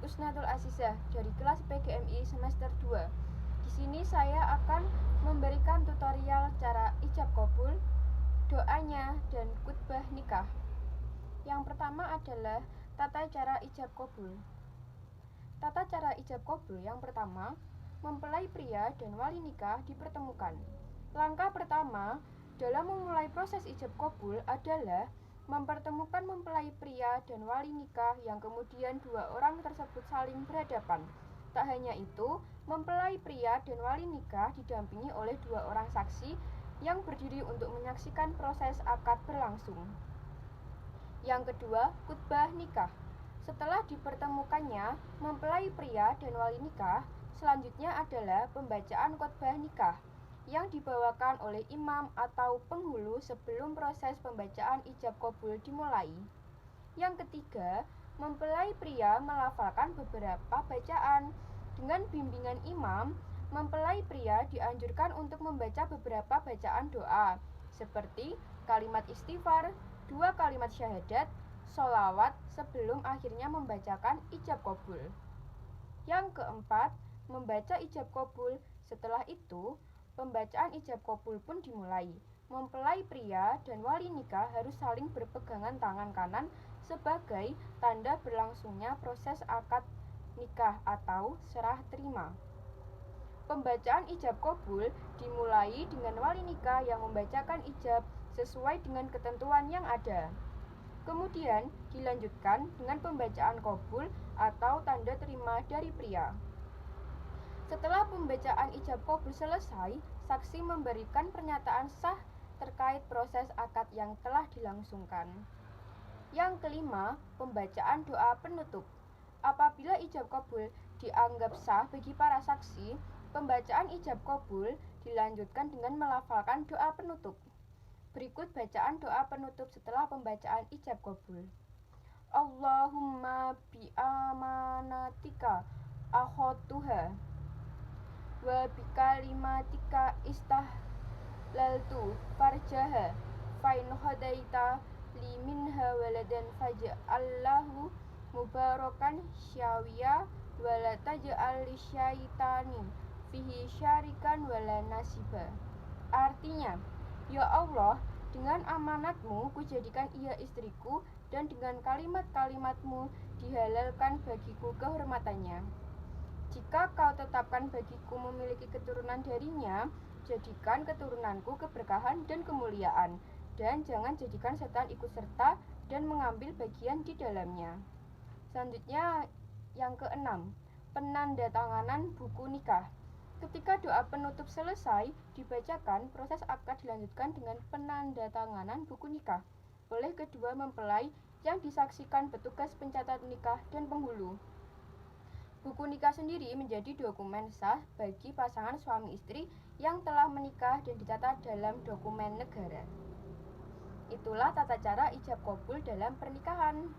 Usnatul Asisah dari kelas PGMI semester 2. Di sini saya akan memberikan tutorial cara ijab kabul, doanya, dan khutbah nikah. Yang pertama adalah tata cara ijab kabul. Tata cara ijab kabul yang pertama, mempelai pria dan wali nikah dipertemukan. Langkah pertama dalam memulai proses ijab kabul adalah mempertemukan mempelai pria dan wali nikah yang kemudian dua orang tersebut saling berhadapan. Tak hanya itu, mempelai pria dan wali nikah didampingi oleh dua orang saksi yang berdiri untuk menyaksikan proses akad berlangsung. Yang kedua, khutbah nikah. Setelah dipertemukannya mempelai pria dan wali nikah, selanjutnya adalah pembacaan khutbah nikah yang dibawakan oleh imam atau penghulu sebelum proses pembacaan ijab kabul dimulai. Yang ketiga, mempelai pria melafalkan beberapa bacaan. Dengan bimbingan imam, mempelai pria dianjurkan untuk membaca beberapa bacaan doa, seperti kalimat istighfar, 2 kalimat syahadat, sholawat sebelum akhirnya membacakan ijab kabul. Yang keempat, membaca ijab kabul. Setelah itu, pembacaan ijab kabul pun dimulai. Mempelai pria dan wali nikah harus saling berpegangan tangan kanan sebagai tanda berlangsungnya proses akad nikah atau serah terima. Pembacaan ijab kabul dimulai dengan wali nikah yang membacakan ijab sesuai dengan ketentuan yang ada. Kemudian dilanjutkan dengan pembacaan kabul atau tanda terima dari pria. Setelah pembacaan ijab kabul selesai, saksi memberikan pernyataan sah terkait proses akad yang telah dilangsungkan. Yang kelima, pembacaan doa penutup. Apabila ijab kabul dianggap sah bagi para saksi, pembacaan ijab kabul dilanjutkan dengan melafalkan doa penutup. Berikut bacaan doa penutup setelah pembacaan ijab kabul. Allahumma bi'amanatika akhotuha wa bikalimatika istahlaltu farjaha fain khadaita li minha waladan faj'allahu mubarakan syawiya wala taj'al lisyaitani fihi syarikan wala nasiba. Artinya, ya Allah, dengan amanatmu kujadikan ia istriku, dan dengan kalimat-kalimatmu dihalalkan bagiku kehormatannya. Jika kau tetapkan bagiku memiliki keturunan darinya, jadikan keturunanku keberkahan dan kemuliaan, dan jangan jadikan setan ikut serta dan mengambil bagian di dalamnya. Selanjutnya, yang keenam, penandatanganan buku nikah. Ketika doa penutup selesai dibacakan, proses akad dilanjutkan dengan penandatanganan buku nikah oleh kedua mempelai yang disaksikan petugas pencatat nikah dan penghulu. Buku nikah sendiri menjadi dokumen sah bagi pasangan suami istri yang telah menikah dan dicatat dalam dokumen negara. Itulah tata cara ijab kabul dalam pernikahan.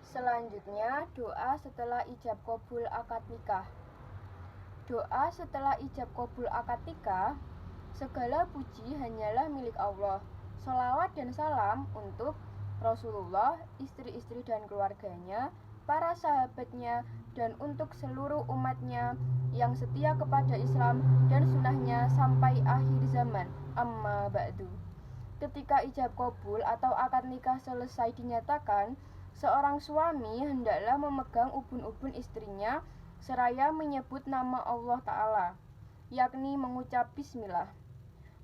Selanjutnya, doa setelah ijab kabul akad nikah. Doa setelah ijab kabul akad nikah, segala puji hanyalah milik Allah. Sholawat dan salam untuk Rasulullah, istri-istri dan keluarganya, para sahabatnya, dan untuk seluruh umatnya yang setia kepada Islam dan sunnahnya sampai akhir zaman. Amma ba'du. Ketika ijab kabul atau akad nikah selesai dinyatakan, seorang suami hendaklah memegang ubun-ubun istrinya seraya menyebut nama Allah Ta'ala, yakni mengucap bismillah,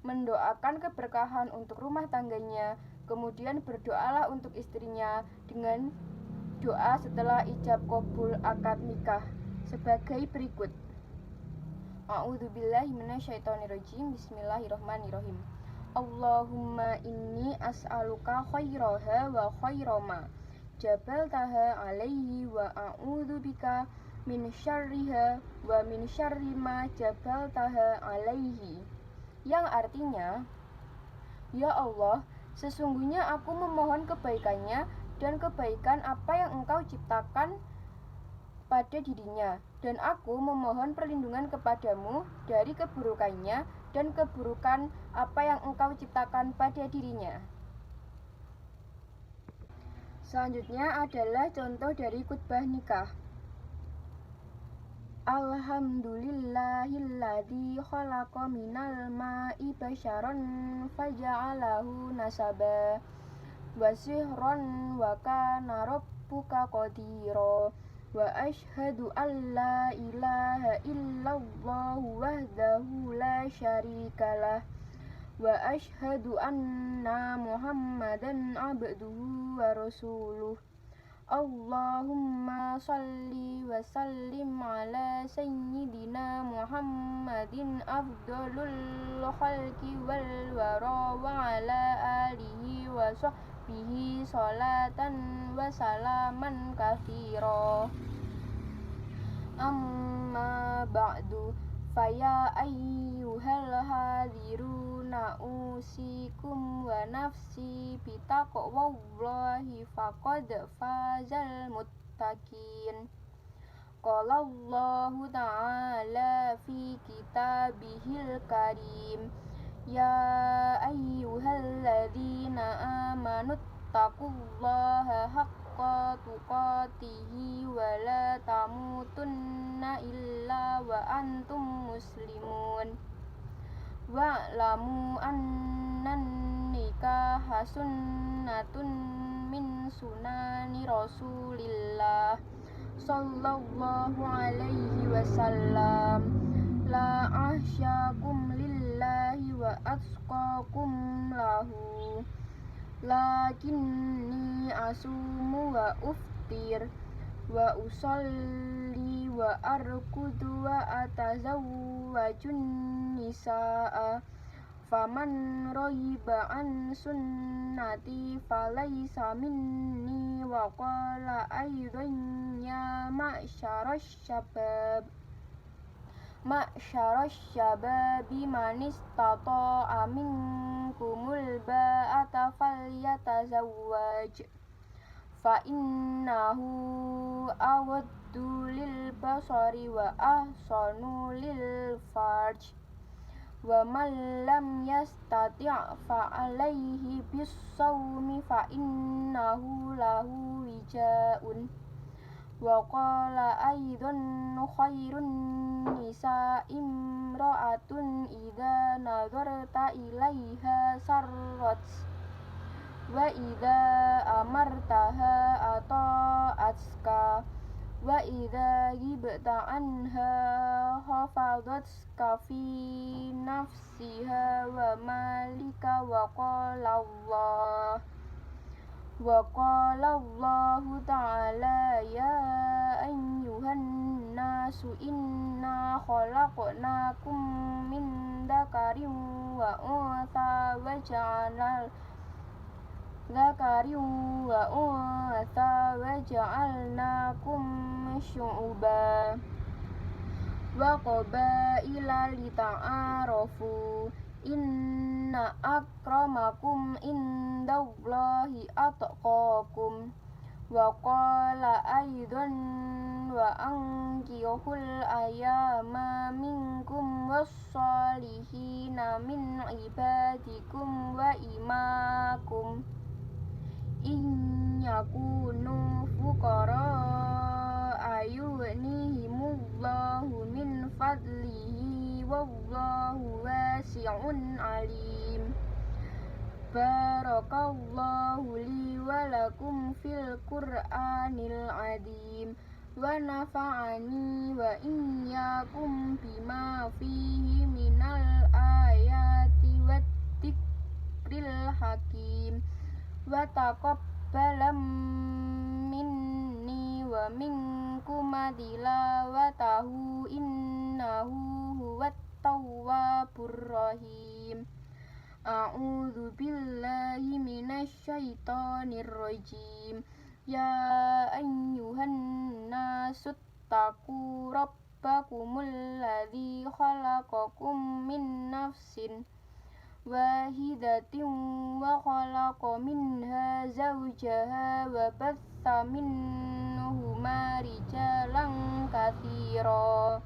mendoakan keberkahan untuk rumah tangganya, kemudian berdoalah untuk istrinya dengan doa setelah ijab kabul akad nikah sebagai berikut. A'udzubillahi minasyaitonirrajim. Bismillahirrahmanirrahim. Allahumma inni as'aluka khairaha wa khairama jabaltaha alaihi wa a'udzubika min syarriha wa min syarri ma jabaltaha alaihi. Yang artinya, ya Allah, sesungguhnya aku memohon kebaikannya dan kebaikan apa yang Engkau ciptakan pada dirinya, dan aku memohon perlindungan kepadamu dari keburukannya dan keburukan apa yang Engkau ciptakan pada dirinya. Selanjutnya adalah contoh dari khutbah nikah. Alhamdulillahilladzi khalaqa minal ma'i basyaran faja'alahu nasaba wa sihran wa kana rabbuka qadira wa asyhadu an la ilaha illallah wahdahu la syarikalah wa asyhadu anna muhammadan abduhu wa rasuluh. Allahumma salli wa sallim ala sayyidina Muhammadin afdalul khalqi wal wara wa ala alihi wa sahbihi salatan wa salaman katsira. Amma ba'du, faya ayyuhal hadiruna usikum wa nafsi bitaqwallahi faqad fazal muttaqin. Qala Allahu ta'ala fi kitabihil karim, ya ayyuhalladzina amanu taqullaha haqqa tuqatihi wa la tamutunna illa wa antum muslimun. Wa'lamu annan nikaha sunnatun min sunani Rasulillah sallallahu alaihi wasallam. La ahsyakum lillahi wa atqakum lahu. Lakinni asumu wa uftir wa usalli wa arkudu wa atazawwajun nisaa. Faman rohiba an sunnati falaysa minni wa qala aydan ya ma'syaras syababi man istata'a minkumul ba'ata falyatazawwaj fa innahu awaddu lil basari wa ahsanu lil farj. Wa man lam yastati' fa alaihi bis-sawmi fa innahu lahu wijaa'un. Wa qala aidan khairun nisa imra'atun idza nadarta ilaiha sarrat wa idza amartaha ata'atska wa idza ghibta anha hafadhatska fi nafsiha wa malika. Wa qala Allahu ta'ala, ya ayyuhan nasu inna khalaqnakum min dzakarin wa untha wa ja'alnakum syu'uban wa qabaila lita'arafu. Inna akramakum indallahi atqakum. Wa qala aidan wa ankihul ayama minkum wassalihina min ibadikum wa imakum in yakunu fuqara ayughnihimullahu min fadlihi wallahu wasi'un alim. Barakallahu li wa lakum fil Qur'anil azim wa nafa'ani wa iyyakum bima fihi minal ayati wat dzikril hakim. Wa taqabbalam minni wa minkum tilawatahu innahu huwat tawwabur rahim. A'udzu billahi minasy syaithanir rajim. Ya ayyuhan nasu taqu rabbakumul ladzi khalaqakum min nafsin wahidatin wa khalaqa minha zawjaha wa batha minhuma rijalan katsira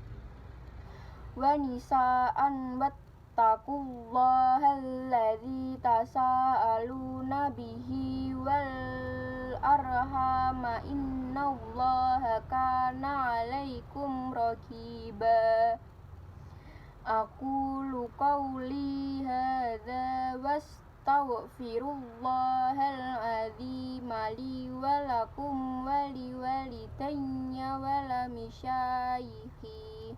wa nisaan wattaqullaha alladzi tasaaluna bihi wal arhama innallaha kana 'alaikum raqiba. Aqulu qawli hadza wastaghfirullahal azim li wa lakum wa liwalidayya wa lamisayikhi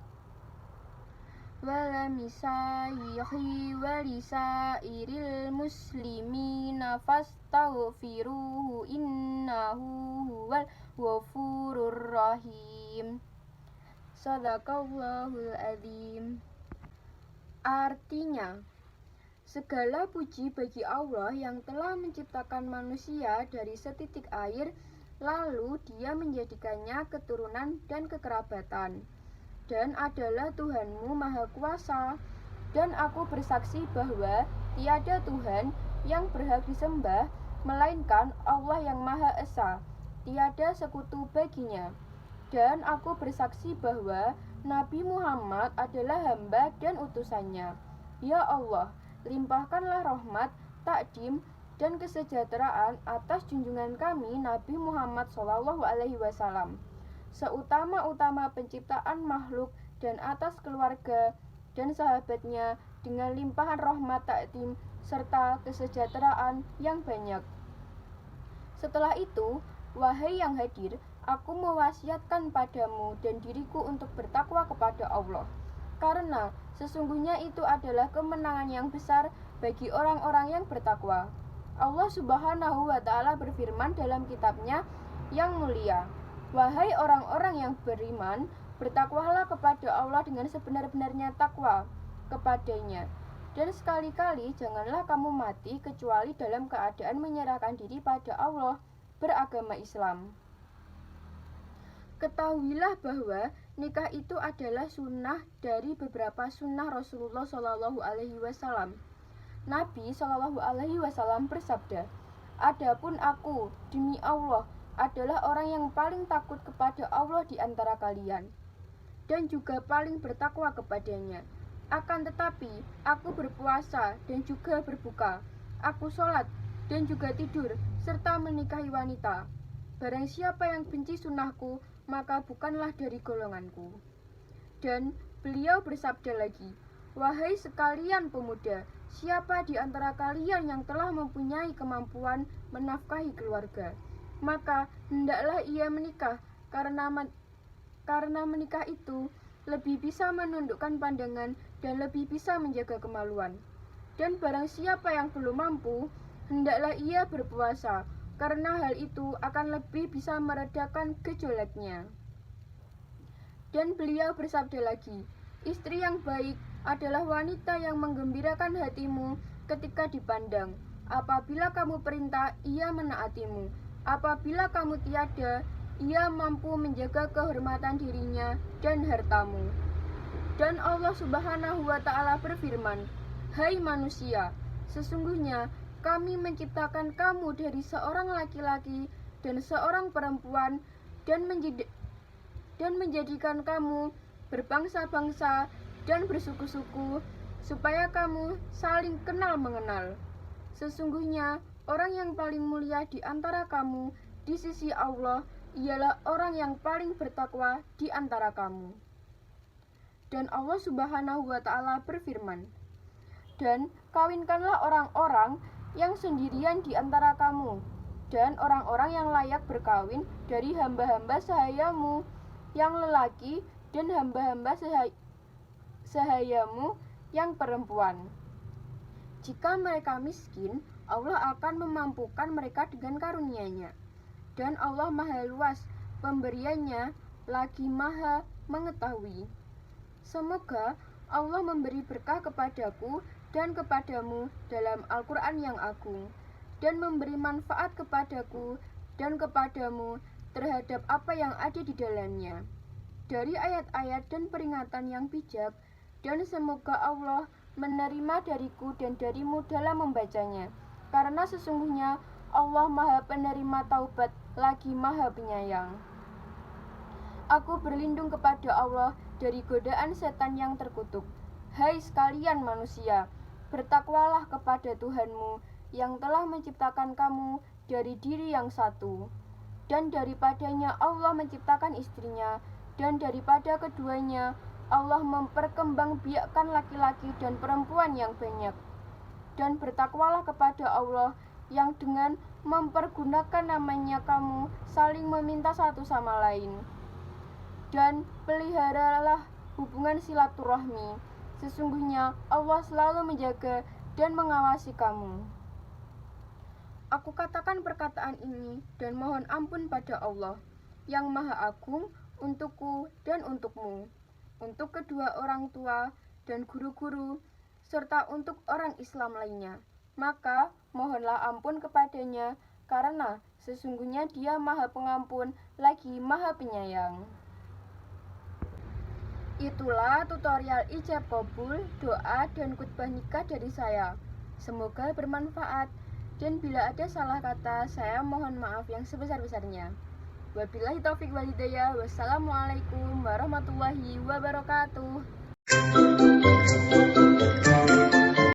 wa lisairil muslimina fastaghfiruhu innahu huwal ghafurur rahim. Shadaqallahul azim. Artinya, segala puji bagi Allah yang telah menciptakan manusia dari setitik air, lalu Dia menjadikannya keturunan dan kekerabatan, dan adalah Tuhanmu Maha Kuasa. Dan aku bersaksi bahwa tiada Tuhan yang berhak disembah melainkan Allah yang Maha Esa, tiada sekutu baginya. Dan aku bersaksi bahwa Nabi Muhammad adalah hamba dan utusannya. Ya Allah, limpahkanlah rahmat, takdim, dan kesejahteraan atas junjungan kami Nabi Muhammad SAW, seutama-utama penciptaan makhluk, dan atas keluarga dan sahabatnya dengan limpahan rahmat, takdim, serta kesejahteraan yang banyak. Setelah itu, wahai yang hadir, aku mewasiatkan padamu dan diriku untuk bertakwa kepada Allah, karena sesungguhnya itu adalah kemenangan yang besar bagi orang-orang yang bertakwa. Allah Subhanahu wa Ta'ala berfirman dalam kitabnya yang mulia, wahai orang-orang yang beriman, bertakwalah kepada Allah dengan sebenar-benarnya takwa kepadanya, dan sekali-kali janganlah kamu mati kecuali dalam keadaan menyerahkan diri pada Allah, beragama Islam. Ketahuilah bahwa nikah itu adalah sunnah dari beberapa sunnah Rasulullah SAW. Nabi SAW bersabda, adapun aku, demi Allah, adalah orang yang paling takut kepada Allah di antara kalian, dan juga paling bertakwa kepadanya. Akan tetapi, aku berpuasa dan juga berbuka, aku sholat dan juga tidur, serta menikahi wanita. Barang siapa yang benci sunnahku, maka bukanlah dari golonganku. Dan beliau bersabda lagi, wahai sekalian pemuda, siapa di antara kalian yang telah mempunyai kemampuan menafkahi keluarga, maka hendaklah ia menikah, karena menikah itu lebih bisa menundukkan pandangan dan lebih bisa menjaga kemaluan. Dan barang siapa yang belum mampu, hendaklah ia berpuasa, karena hal itu akan lebih bisa meredakan gejolaknya. Dan beliau bersabda lagi, istri yang baik adalah wanita yang menggembirakan hatimu ketika dipandang. Apabila kamu perintah, ia menaatimu. Apabila kamu tiada, ia mampu menjaga kehormatan dirinya dan hartamu. Dan Allah Subhanahu wa Ta'ala berfirman, hai manusia, sesungguhnya kami menciptakan kamu dari seorang laki-laki dan seorang perempuan, dan menjadikan kamu berbangsa-bangsa dan bersuku-suku, supaya kamu saling kenal mengenal. Sesungguhnya orang yang paling mulia di antara kamu di sisi Allah ialah orang yang paling bertakwa di antara kamu. Dan Allah Subhanahu wa Ta'ala berfirman, dan kawinkanlah orang-orang yang sendirian di antara kamu, dan orang-orang yang layak berkawin dari hamba-hamba sahayamu yang lelaki dan hamba-hamba sahayamu yang perempuan. Jika mereka miskin, Allah akan memampukan mereka dengan karunia-Nya. Dan Allah Maha Luas pemberiannya, lagi Maha mengetahui. Semoga Allah memberi berkah kepadaku dan kepadamu dalam Al-Quran yang agung, dan memberi manfaat kepadaku dan kepadamu terhadap apa yang ada di dalamnya dari ayat-ayat dan peringatan yang bijak, dan semoga Allah menerima dariku dan darimu dalam membacanya, karena sesungguhnya Allah Maha Penerima Taubat, lagi Maha Penyayang. Aku berlindung kepada Allah dari godaan setan yang terkutuk. Hai sekalian manusia, bertakwalah kepada Tuhanmu yang telah menciptakan kamu dari diri yang satu, dan daripadanya Allah menciptakan istrinya, dan daripada keduanya Allah memperkembangbiakkan laki-laki dan perempuan yang banyak. Dan bertakwalah kepada Allah yang dengan mempergunakan namanya kamu saling meminta satu sama lain. Dan peliharalah hubungan silaturahmi. Sesungguhnya Allah selalu menjaga dan mengawasi kamu. Aku katakan perkataan ini dan mohon ampun pada Allah yang Maha Agung untukku dan untukmu, untuk kedua orang tua dan guru-guru, serta untuk orang Islam lainnya. Maka mohonlah ampun kepadanya, karena sesungguhnya Dia Maha Pengampun lagi Maha Penyayang. Itulah tutorial ijab kabul, doa, dan khutbah nikah dari saya. Semoga bermanfaat, dan bila ada salah kata, saya mohon maaf yang sebesar-besarnya. Wabillahi taufik wal hidayah. Wassalamualaikum warahmatullahi wabarakatuh.